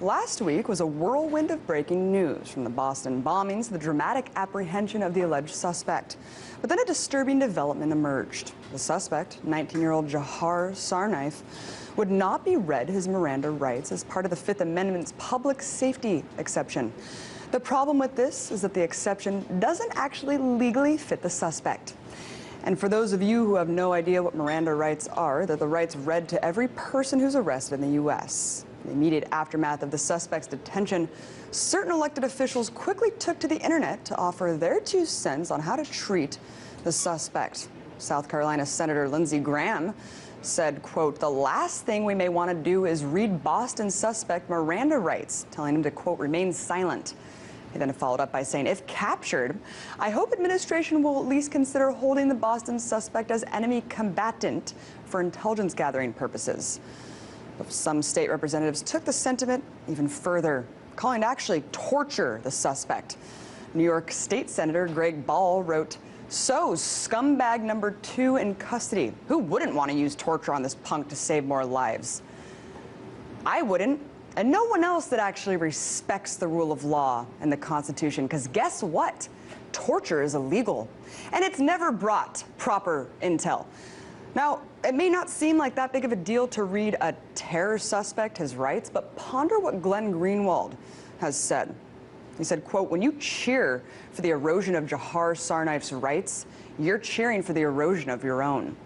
Last week was a whirlwind of breaking news, from the Boston bombings to the dramatic apprehension of the alleged suspect. But then a disturbing development emerged. The suspect, 19-year-old Jahar Sarnaif, would not be read his Miranda rights as part of the Fifth Amendment's public safety exception. The problem with this is that the exception doesn't actually legally fit the suspect. And for those of you who have no idea what Miranda rights are, they're the rights read to every person who's arrested in the U.S. In the immediate aftermath of the suspect's detention, certain elected officials quickly took to the internet to offer their 2 cents on how to treat the suspect. South Carolina Senator Lindsey Graham said, quote, "The last thing we may want to do is read Boston suspect Miranda rights," telling him to, quote, "remain silent." He then followed up by saying, "If captured, I hope administration will at least consider holding the Boston suspect as enemy combatant for intelligence gathering purposes." But some state representatives took the sentiment even further, calling to actually torture the suspect. New York State Senator Greg Ball wrote, "So, scumbag number 2 in custody. Who wouldn't want to use torture on this punk to save more lives?" I wouldn't, and no one else that actually respects the rule of law and the Constitution, because guess what? Torture is illegal, and it's never brought proper intel. Now, it may not seem like that big of a deal to read a terror suspect his rights, but ponder what Glenn Greenwald has said. He said, quote, "When you cheer for the erosion of Jahar Sarnaif's rights, you're cheering for the erosion of your own,"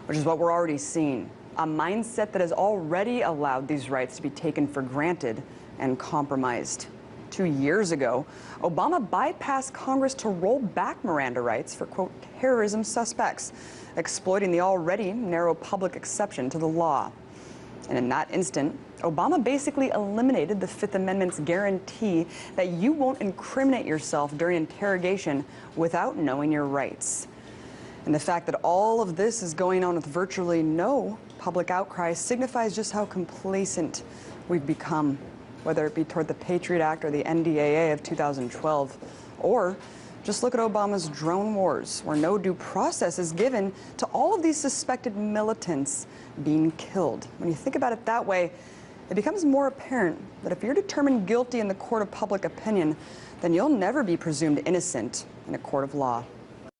which is what we're already seeing. A mindset that has already allowed these rights to be taken for granted and compromised. 2 years ago, Obama bypassed Congress to roll back Miranda rights for, quote, terrorism suspects, exploiting the already narrow public exception to the law. And in that instant, Obama basically eliminated the Fifth Amendment's guarantee that you won't incriminate yourself during interrogation without knowing your rights. And the fact that all of this is going on with virtually no public outcry signifies just how complacent we've become, whether it be toward the Patriot Act or the NDAA of 2012, or just look at Obama's drone wars, where no due process is given to all of these suspected militants being killed. When you think about it that way, it becomes more apparent that if you're determined guilty in the court of public opinion, then you'll never be presumed innocent in a court of law.